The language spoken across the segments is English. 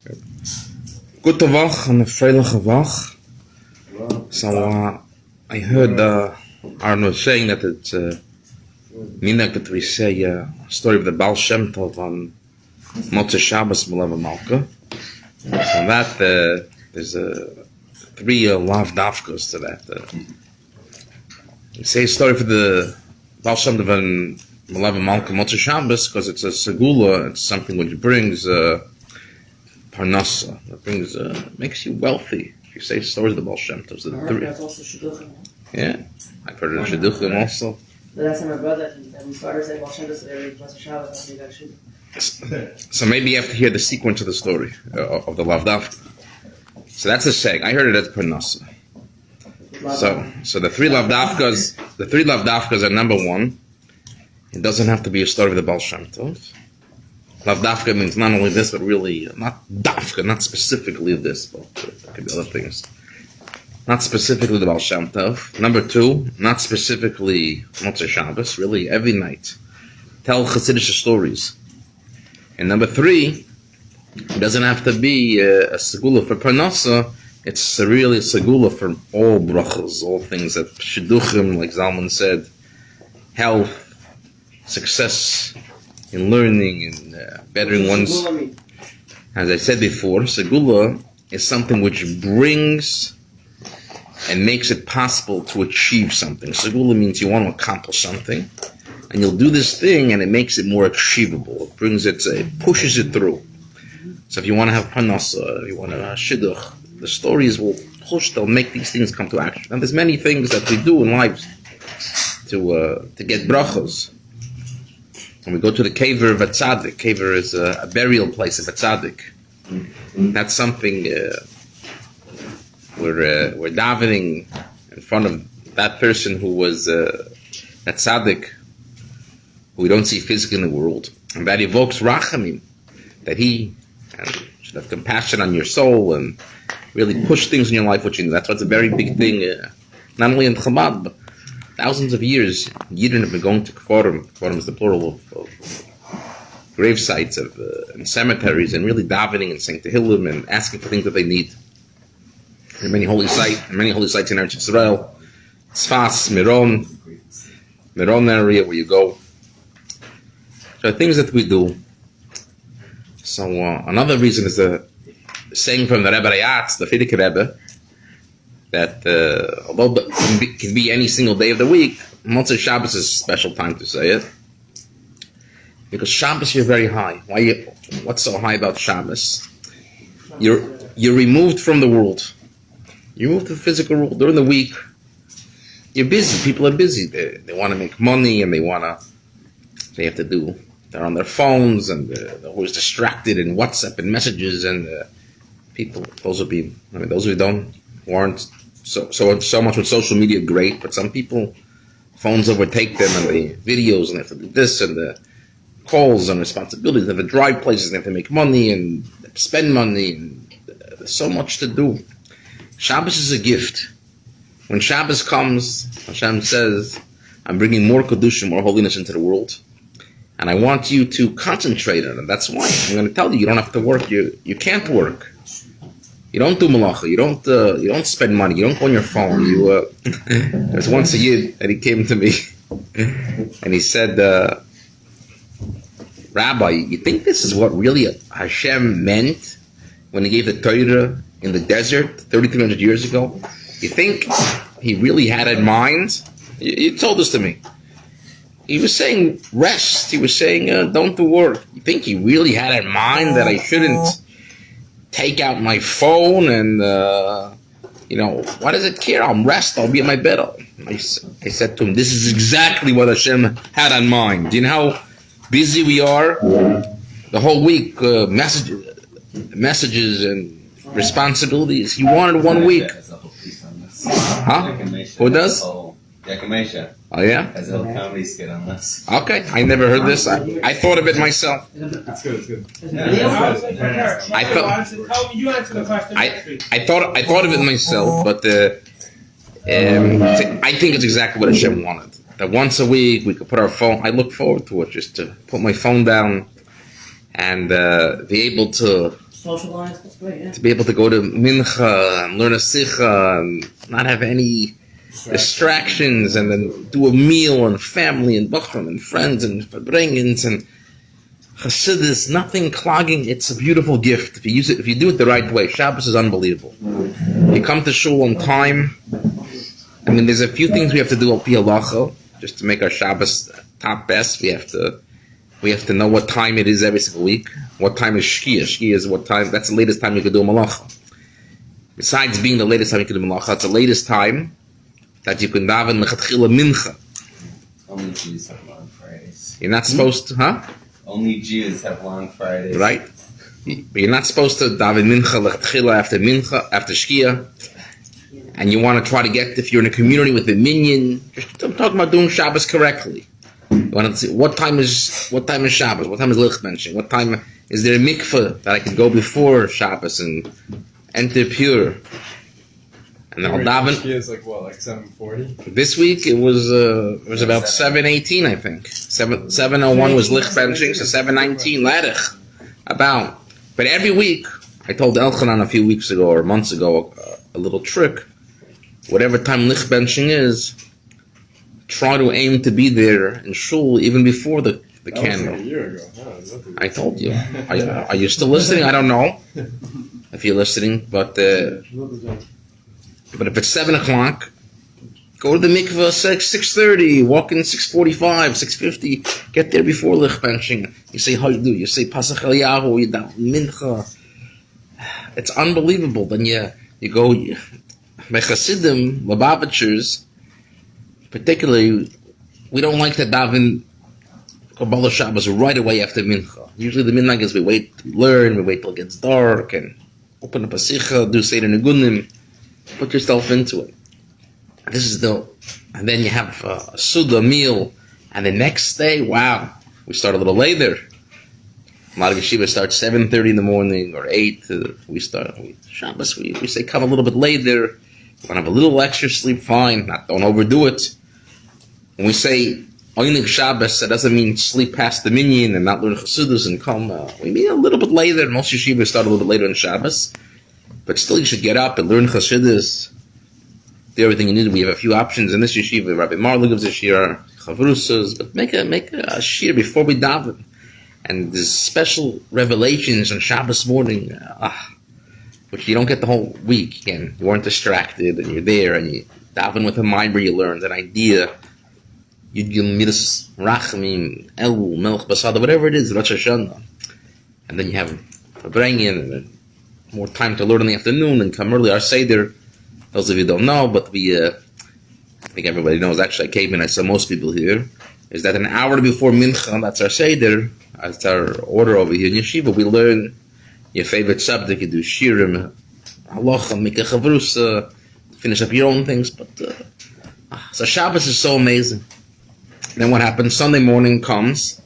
Gute Woche and a freiliche Woche. So I heard Aaron was saying that it's meaning that we say a story of the Baal Shem Tov on Motzei Shabbos Melava Malka. So that there's three lav dafkas to that. We say a story for the Baal Shem Tov on Melava Malka Motzei Shabbos because it's a segula. It's something which brings parnasa. It brings makes you wealthy. If you say stories of the Baal Shem Tov, so That's also shidduchim. Yeah, I've heard of shidduchim also. The last time my brother we started saying Baal Shem Tov, so they were Shabbos, and they got So maybe you have to hear the sequence of the story of the lav dafka. So that's the saying. I heard it as parnasa. So the three lav dafkas are number one. It doesn't have to be a story of the Baal Shem Tov. Lav dafka means not only this, but really not dafka, not specifically this, but there could be other things. Not specifically the Baal Shem Tov. Number two, not specifically Motzei Shabbos, really every night. Tell Chassidish stories. And number three, it doesn't have to be a segula for parnasa. It's really a segula for all brachas, all things that shidduchim, like Zalman said, health, success in learning and bettering one's. As I said before, segula is something which brings and makes it possible to achieve something. Segula means you want to accomplish something, and you'll do this thing, and it makes it more achievable. It brings it pushes it through. So if you want to have parnasa, you want to have shidduch, the stories will push. They'll make these things come to action. And there's many things that we do in life to get brachas. When we go to the kever of a tzaddik, kever is a burial place of a tzaddik. That's something we're davening in front of that person who was that tzaddik who we don't see physically in the world, and that evokes rachamim, that he should have compassion on your soul and really push things in your life. That's what's a very big thing, not only in Chabad, but thousands of years, Yidden have been going to Kforim. Kforim is the plural of grave sites and cemeteries, and really davening and saying Tehillim and asking for things that they need. There are many holy sites in Eretz Yisrael, Tzfas, Miron area where you go. So things that we do. So another reason is the saying from the Rebbe Rayatz, the Frierdiker Rebbe, that although it can be any single day of the week, Motzei Shabbos is a special time to say it. Because Shabbos you're very high. What's so high about Shabbos? You're removed from the world. You move to the physical world. During the week, you're busy. People are busy. They want to make money, and they're on their phones, and they're always distracted in WhatsApp and messages, and people, those who aren't so much with social media, great, but some people, phones overtake them, and the videos, and they have to do this, and the calls and responsibilities, they have to drive places, and they have to make money, and spend money, and there's so much to do. Shabbos is a gift. When Shabbos comes, Hashem says, I'm bringing more Kedusha, more holiness into the world, and I want you to concentrate on it. That's why I'm going to tell you don't have to work. You can't work. You don't do malacha. You don't spend money. You don't go on your phone. There's once a year that he came to me, and he said, Rabbi, you think this is what really Hashem meant when he gave the Torah in the desert 3,300 years ago? You think he really had in mind? He told this to me. He was saying rest. He was saying don't do work. You think he really had in mind that I shouldn't take out my phone and, why does it care? I'll rest. I'll be in my bed. I said to him, this is exactly what Hashem had in mind. Do you know how busy we are? The whole week, messages and responsibilities. He wanted 1 week. Huh? Who does? Oh yeah? As a comedy skit on this. Okay, I never heard this. I thought of it myself. It's good. I thought of it myself, but I think it's exactly what Hashem wanted. That once a week we could put our phone. I look forward to it, just to put my phone down and be able to Socialize, that's great, yeah. To be able to go to mincha and learn a sicha and not have any distractions, and then do a meal and family and bachram and friends and verbringings and chassidus, nothing clogging. It's a beautiful gift if you use it, if you do it the right way. Shabbos is unbelievable. You come to shul on time. I mean, there's a few things we have to do al pi halacha just to make our Shabbos top best. We have to know what time it is every single week. What time is shkia? Shkia is what time. That's the latest time you could do a malacha. Besides being the latest time you could do a malacha, it's the latest time that you can daven mechatchila mincha. Only Jews have long Fridays. You're not supposed to, huh? Only Jews have long Fridays. Right? But you're not supposed to daven mincha mechatchila after shkia. And you want to try to get, if you're in a community with a minyan, I'm talking about doing Shabbos correctly. You want to see what time is Shabbos, what time is lich benching, what time is there a mikveh that I can go before Shabbos and enter pure. And then I'll daven. Is like what, like 7:40? This week it was about 7:18, I think. 7:01 was lich benching, so 7:19 ladich. About. But every week, I told Elchanan a few weeks ago or months ago a little trick. Whatever time lich benching is, try to aim to be there in shul even before the candle. Was like a year ago. I told you. Are you still listening? I don't know if you're listening, but if it's 7 o'clock, go to the mikveh 6:30, walk in 6:45, 6:50, get there before lich benching. You say Haydu, you say Pasach Eliyahu, you daven mincha. It's unbelievable. Then you go. By Chassidim, Lubavitchers, particularly, we don't like to daven Kabbalah Shabbos right away after Mincha. Usually the midnight is we wait to learn, we wait till it gets dark, and open up a sicha, do Seder Negunim, put yourself into it. And then you have a Suda meal, and the next day, wow, we start a little later. A lot of yeshiva starts 7:30 in the morning or 8. Shabbos, we say come a little bit later. You want to have a little extra sleep, fine. Don't overdo it. When we say Oynig Shabbos, that doesn't mean sleep past the minyan and not learn chassidus and come. We mean a little bit later. Most yeshivas start a little bit later on Shabbos. But still you should get up and learn chassidus. Do everything you need. We have a few options in this yeshiva. Rabbi Malka gives a shir, chavrusas, but make a shir before we daven. And there's special revelations on Shabbos morning, which you don't get the whole week. Again, you weren't distracted, and you're there, and you daven with a mind where you learned an idea. Yud Midas Rachamim, Elul, Melch Basada, whatever it is, Rosh Hashanah. And then you have a bringing and more time to learn in the afternoon and come early. Our Seder, those of you who don't know, but I think everybody knows, actually I came in, I saw most people here, is that an hour before Mincha, that's our Seder, that's our order over here in Yeshiva, we learn your favorite subject, you do Shirim, Halacha, make a Chavrusa, finish up your own things, but so Shabbos is so amazing. Then what happens? Sunday morning comes,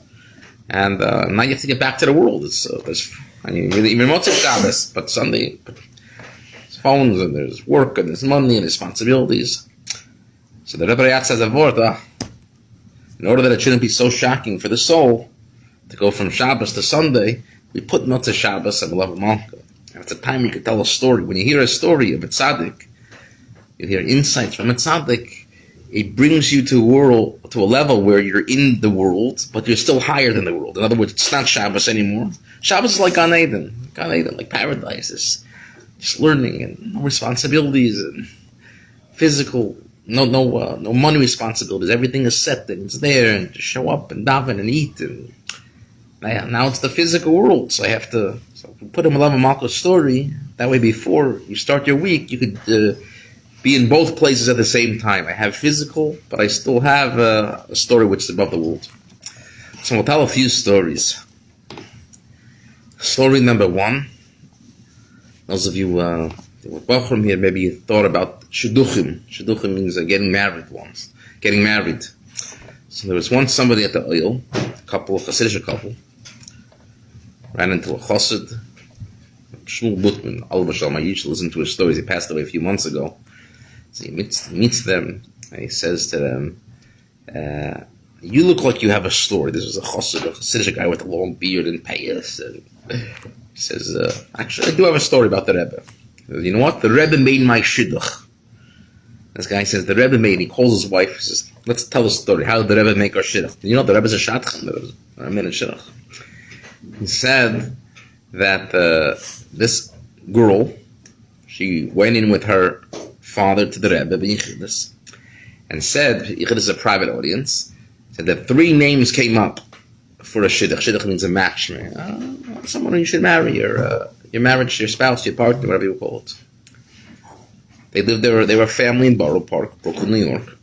and now you have to get back to the world. Even Motzei Shabbos, but Sunday, there's phones, and there's work, and there's money, and responsibilities. So the Rebbe Rayat says a word, in order that it shouldn't be so shocking for the soul to go from Shabbos to Sunday, we put Motzei Shabbos and Melava Malka. And it's a time you can tell a story. When you hear a story of a tzaddik, you hear insights from a tzaddik, it brings you to a level where you're in the world, but you're still higher than the world. In other words, it's not Shabbos anymore. Shabbos is like Gan Eden, like paradise. It's just learning and no responsibilities and physical, no money responsibilities. Everything is set and it's there, and just show up and daven and eat. And now it's the physical world, so put a Melava Malka story. That way, before you start your week, you could be in both places at the same time. I have physical, but I still have a story which is above the world. So we'll tell a few stories. Story number 1. Those of you with Bachram here, maybe you thought about Shidduchim. Shidduchim means getting married. So there was once somebody at the oil, a Hasidic couple, ran into a chassid, Shmuel Butman, all of us, I used to listen to his stories. He passed away a few months ago. So he meets them, and he says to them, you look like you have a story. This was a Hasidic guy with a long beard and payas. And He says, actually, I do have a story about the Rebbe. He says, you know what? The Rebbe made my shidduch. This guy says, the Rebbe made, he calls his wife, he says, let's tell a story. How did the Rebbe make our shidduch? You know, the Rebbe's a shadchan. I made a shidduch. He said that this girl, she went in with her father to the Rebbe, Yichidus, and said, Yichidus is a private audience, said that 3 names came up for a shidduch. Shidduch means a match. Someone you should marry, your marriage, your spouse, your partner, whatever you call it. They lived there, they were a family in Borough Park, Brooklyn, New York.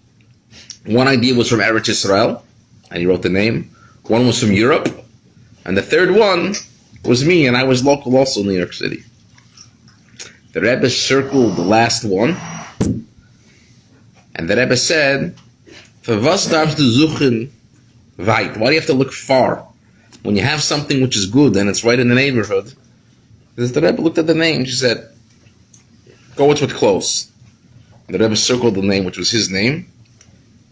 One idea was from Eretz Yisrael, and he wrote the name. One was from Europe, and the third one was me, and I was local also in New York City. The Rebbe circled the last one, and the Rebbe said, "For was darfst du suchen weit? Why do you have to look far? When you have something which is good and it's right in the neighborhood." Because the Rebbe looked at the name, she said, "Go with what's close." And the Rebbe circled the name, which was his name,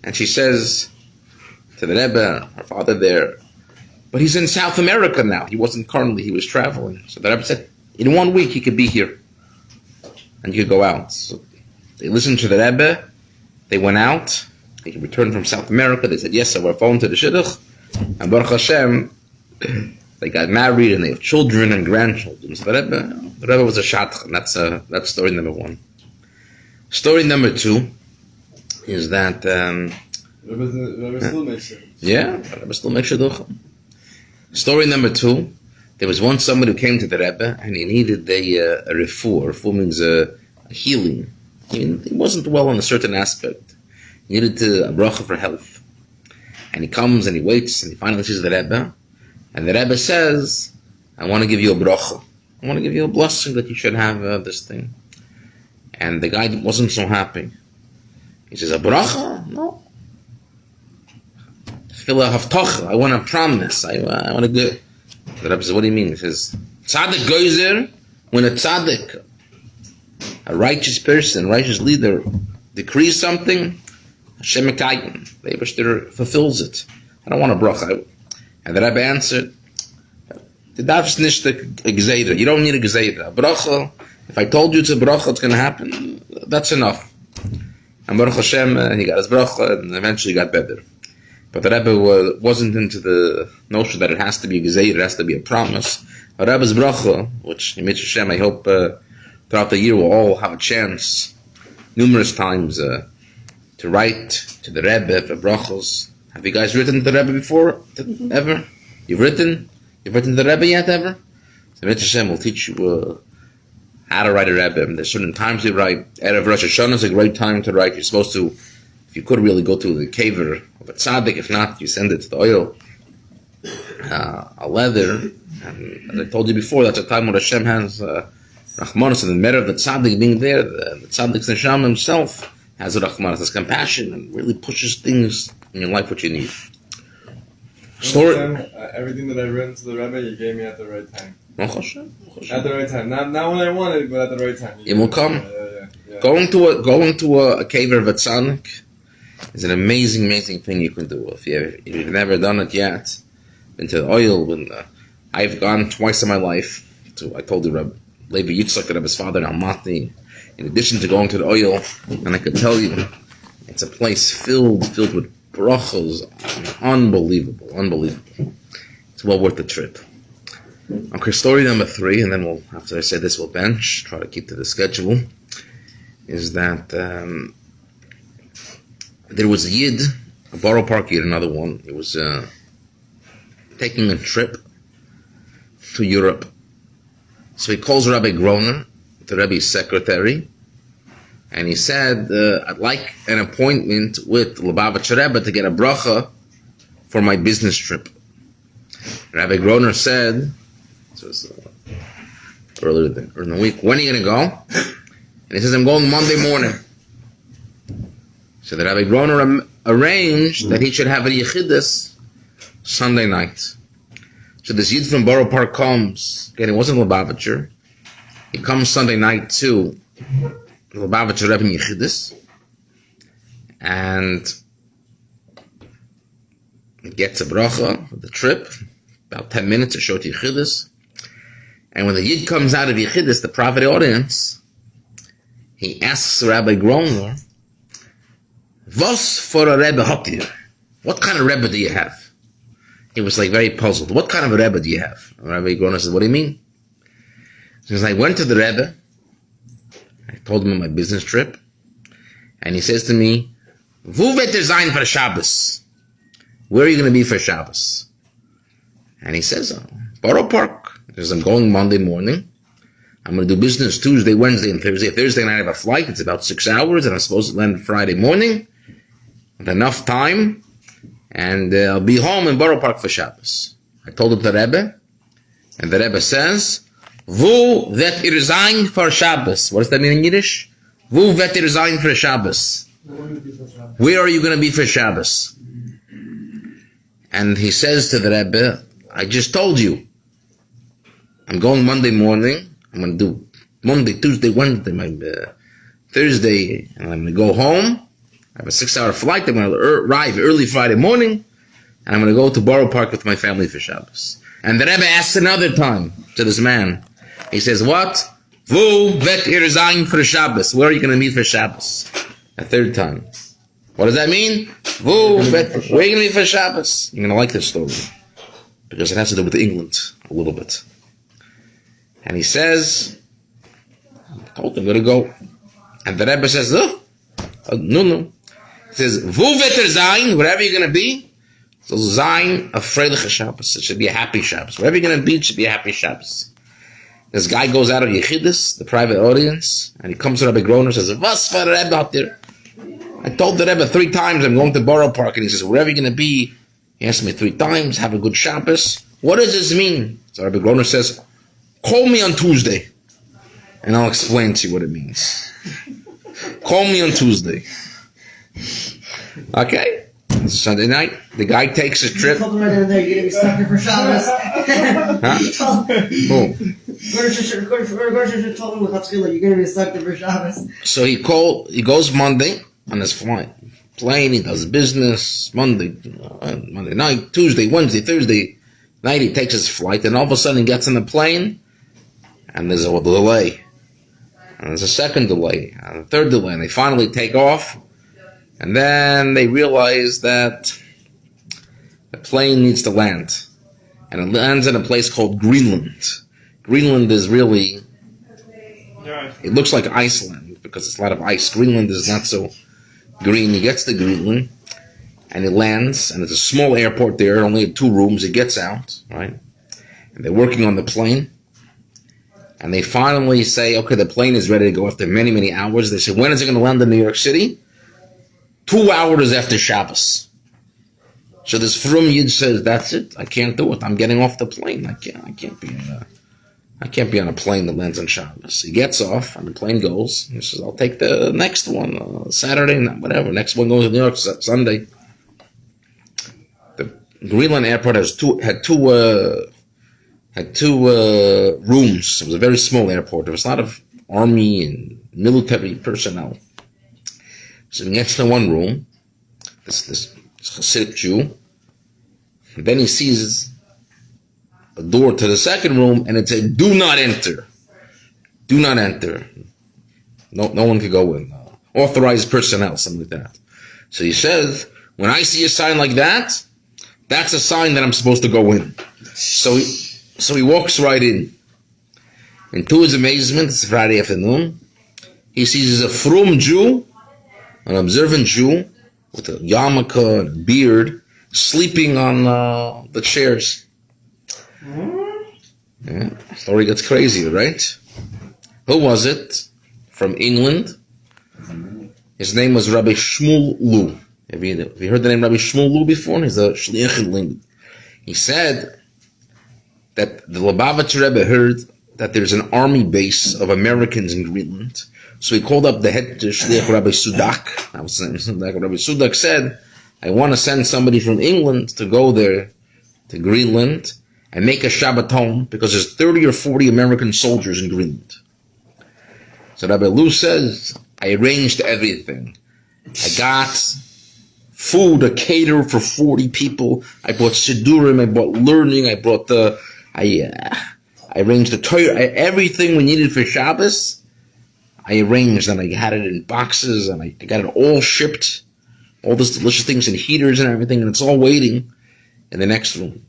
and she says to the Rebbe, her father there, "But he's in South America now. He wasn't currently, he was traveling." So the Rebbe said, "In 1 week he could be here, and you could go out." So they listened to the Rebbe, they went out, they returned from South America, they said, "Yes, sir, we're going to the Shidduch," and Baruch Hashem, they got married and they have children and grandchildren. So the Rebbe was a shadchan. That's story number 1. Story number 2 is that Rebbe still makes it. yeah, the Rebbe still makes shidduch. Story number 2, there was once somebody who came to the Rebbe and he needed a refuah. Refuah means a healing. He wasn't well in a certain aspect. He needed a bracha for health. And he comes and he waits and he finally sees the Rebbe. And the Rebbe says, "I want to give you a bracha. I want to give you a blessing that you should have this thing." And the guy wasn't so happy. He says, "A bracha? No. I want a promise. I want to go." The Rebbe says, "What do you mean?" He says, "Tzaddik gozer, when a tzaddik, a righteous person, righteous leader, decrees something, Hashem mekayim, the Eibishter fulfills it. I don't want a bracha." And the Rebbe answered, "You don't need a gzeira. A bracha, if I told you it's a bracha, it's going to happen, that's enough." And Baruch Hashem, he got his bracha and eventually got better. But the Rebbe wasn't into the notion that it has to be a gzeira, it has to be a promise. A Rebbe's bracha, which Hashem, I hope throughout the year we'll all have a chance numerous times to write to the Rebbe for brachos. Have you guys written to the Rebbe before? Ever? You've written to the Rebbe yet ever? So Hashem will teach you how to write a Rebbe. And there's certain times you write. Erev Rosh Hashanah is a great time to write. You're supposed to, if you could really go to the caver of a tzaddik. If not, you send it to the oil, a leather. And as I told you before, that's a time when Hashem has Rachmanis, and the matter of the tzaddik being there, the tzaddik's neshama himself has a Rachmanis, has compassion, and really pushes things in your life what you need. Everything that I've written to the Rebbe, you gave me at the right time. At the right time. Not when I wanted, but at the right time. It will come. Yeah. Going to a cave of a tzaddik is an amazing thing you can do. If you've never done it yet, into the oil, I've gone twice in my life. I told you, Rabbi Yitzchak, the Rebbe's father, Almaty, in addition to going to the oil, and I could tell you, it's a place filled with brachos, unbelievable. It's well worth the trip. Okay, story number 3, and then we'll, after I say this, we'll bench, try to keep to the schedule, is that there was a Yid, a Borough Park Yid, another one. He was taking a trip to Europe. So he calls Rabbi Groner, the Rebbe's secretary, and he said, "I'd like an appointment with Lubavitcher Rebbe to get a bracha for my business trip." Rabbi Groner said, this was earlier in the week, "When are you going to go?" And he says, "I'm going Monday morning." So the Rabbi Groner arranged that he should have a Yechidus Sunday night. So this Yid from Borough Park comes, again, it wasn't Lubavitcher, he comes Sunday night to Lubavitcher Rebbe Yechidus, and he gets a bracha for the trip, about 10 minutes to show to Yechidus. And when the Yid comes out of Yechidus, the private audience, he asks Rabbi Groner, "Was for a Rebbe habt ihr? What kind of Rebbe do you have?" He was like very puzzled. "What kind of a Rebbe do you have?" And Rabbi Groner says, "What do you mean?" He says, "I went to the Rebbe. I told him on my business trip. And he says to me, Wo wird sein for Shabbos? Where are you going to be for Shabbos?" And he says, "Borough Park." He says, "I'm going Monday morning. I'm going to do business Tuesday, Wednesday, and Thursday. Thursday night I have a flight. It's about 6 hours, and I'm supposed to land Friday morning with enough time. And I'll be home in Borough Park for Shabbos." I told it to the Rebbe, and the Rebbe says, "Wo wird sein for Shabbos?" What does that mean in Yiddish? Wo wird sein for Shabbos? Where are you going to be for Shabbos? And he says to the Rebbe, "I just told you. I'm going Monday morning. I'm going to do Monday, Tuesday, Wednesday, Thursday, and I'm going to go home. I have a 6-hour flight. I'm going to arrive early Friday morning, and I'm going to go to Borough Park with my family for Shabbos." And the Rebbe asks another time to this man. He says, "What? Wo wird sein for Shabbos? Where are you going to meet for Shabbos?" A third time. What does that mean? Where are you going to meet for Shabbos? You're going to like this story, because it has to do with England a little bit. And he says, "I told him where to go." And the Rebbe says, no. He says, "Wo wird sein, wherever you're going to be, so sein a freiliche Shabbos. It should be a happy Shabbos. Wherever you're going to be, it should be a happy Shabbos." This guy goes out of Yechidus, the private audience, and he comes to Rabbi Groner and says, "Was for a Rebbe out there? I told the Rebbe 3 times I'm going to Borough Park." And he says, "Wherever you're going to be," he asked me 3 times, "have a good Shabbos. What does this mean?" So Rabbi Groner says, "Call me on Tuesday, and I'll explain to you what it means. Call me on Tuesday." Okay? It's Sunday night. The guy takes a trip. You told him right in there, you're going to be stuck there for Shabbos. Huh? Who? Gorsh told him with Hatchila, you're going to be stuck there for Shabbos. So he goes Monday on his flight. Plane, he does business, Monday night, Tuesday, Wednesday, Thursday night, he takes his flight, and all of a sudden he gets on the plane, and there's a delay. And there's a second delay, and a third delay, and they finally take off, and then they realize that the plane needs to land. And it lands in a place called Greenland. Greenland is really, it looks like Iceland, because it's a lot of ice. Greenland is not so green. He gets to Greenland, and he lands, and it's a small airport there, only 2 rooms. He gets out, right? And they're working on the plane, and they finally say, okay, the plane is ready to go after many, many hours. They say, when is it going to land in New York City? 2 hours after Shabbos. So this Frum Yid says, that's it. I can't do it. I'm getting off the plane. I can't be on a plane that lands on Shabbos. He gets off, and the plane goes. He says, I'll take the next one, Saturday, whatever. Next one goes to New York Sunday. The Greenland airport had two rooms. It was a very small airport. There was a lot of army and military personnel. So he gets to one room, this Hasidic Jew, and then he sees a door to the second room, and it said, "Do not enter. Do not enter. No one can go in. Authorized personnel," something like that. So he says, when I see a sign like that, that's a sign that I'm supposed to go in. So he walks right in. And to his amazement, it's Friday afternoon, he sees a frum Jew, an observant Jew, with a yarmulke and a beard, sleeping on the chairs. Yeah, story gets crazier, right? Who was it? From England. His name was Rabbi Shmuel Lu. Have you heard the name Rabbi Shmuel Lu before? He's a shliach in England. He said that the Lubavitcher Rebbe heard that there's an army base of Americans in Greenland. So he called up the head shliach Rabbi Sudak. Rabbi Sudak said, I want to send somebody from England to go there to Greenland and make a Shabbaton, because there's 30 or 40 American soldiers in Greenland. So Rabbi Lu says, I arranged everything. I got food, a caterer for 40 people. I brought Sidurim, I brought learning, I I arranged the Torah, everything we needed for Shabbos. I arranged, and I had it in boxes, and I got it all shipped, all these delicious things in heaters and everything, and it's all waiting in the next room.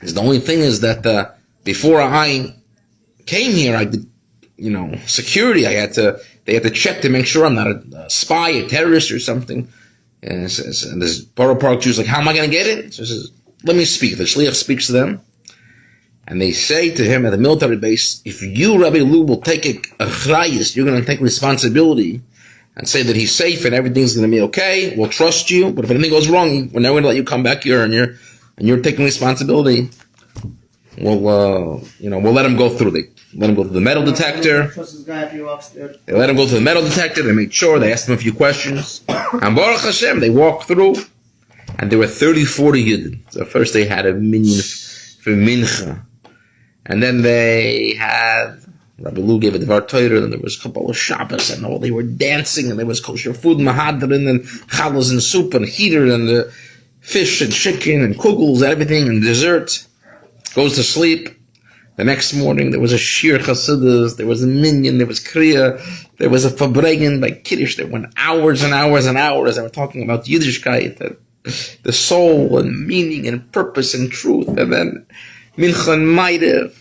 The only thing is that before I came here, I did, security. They had to check to make sure I'm not a spy, a terrorist, or something. And this Borough Park Jew's like, how am I going to get it? So he says, let me speak. The shliach speaks to them, and they say to him at the military base, if you, Rabbi Lou, will take a chrayis, you're going to take responsibility and say that he's safe and everything's going to be okay, we'll trust you. But if anything goes wrong, we're never going to let you come back here, and you're taking responsibility. We'll let him go through. They let him go through the metal detector. They let him go through the metal detector. They made sure. They asked him a few questions. And Baruch Hashem, they walked through, and there were 30, 40 Yidden. So first they had a minyan for Mincha, and then they had Rabbi Lou gave a Dvar Torah, and there was a couple of Shabbos, and all they were dancing, and there was kosher food, mahadrin, and challah and soup, and heater, and fish, and chicken, and kugels, everything, and dessert. Goes to sleep. The next morning, there was a shir chassidus, there was a minyan, there was kriya, there was a fabregen by Kiddush. They went hours and hours and hours. They were talking about Yiddishkeit, the soul and meaning and purpose and truth. And then mincha and maidev.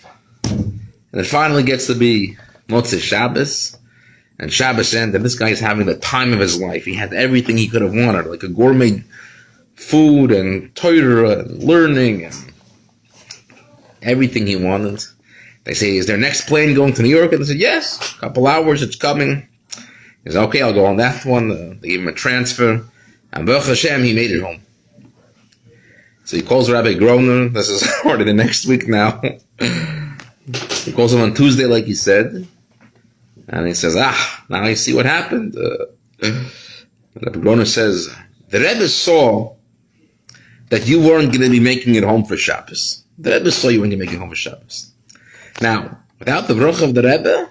And it finally gets to be Motzei Shabbos. And Shabbos ended, and this guy is having the time of his life. He had everything he could have wanted, like a gourmet food and Torah and learning and everything he wanted. They say, is their next plane going to New York? And they said, yes, a couple hours, it's coming. He said, okay, I'll go on that one. They gave him a transfer. And Baruch Hashem, he made it home. So he calls Rabbi Groner. This is already the next week now. He calls him on Tuesday, like he said. And he says, now I see what happened. Rabbi Groner says, the Rebbe saw that you weren't going to be making it home for Shabbos. The Rebbe saw you when you make it home for Shabbos. Now, without the bracha of the Rebbe,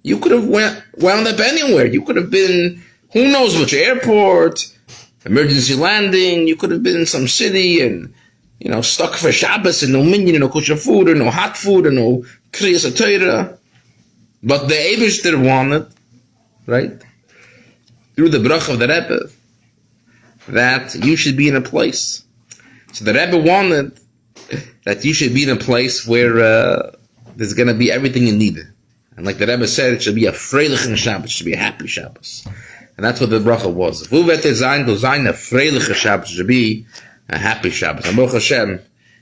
you could have wound up anywhere. You could have been, who knows which airport, emergency landing. You could have been in some city and, stuck for Shabbos and no minyan, and no kosher food, or no hot food, or no kriyas Torah. But the Eibishter wanted, right, through the bracha of the Rebbe, that you should be in a place. So the Rebbe wanted that you should be in a place where there's going to be everything you need. And like the Rebbe said, it should be a freilichen Shabbos, it should be a happy Shabbos. And that's what the bracha was. If we were to sein, a freiliche Shabbos, it should be a happy Shabbos. And Baruch Hashem,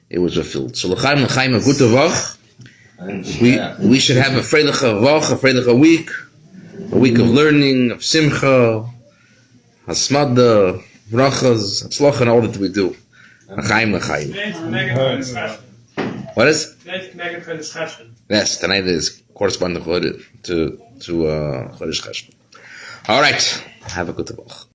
it was fulfilled. So l'chaim, a gute Woche. We should have a freiliche Woche, a freiliche week, a week of learning, of simcha, hasmada, brachas, tzloch, and all that we do. L'chaim. What is? Yes, tonight is corresponding to Chodesh Cheshvan. All right, have a good Woche.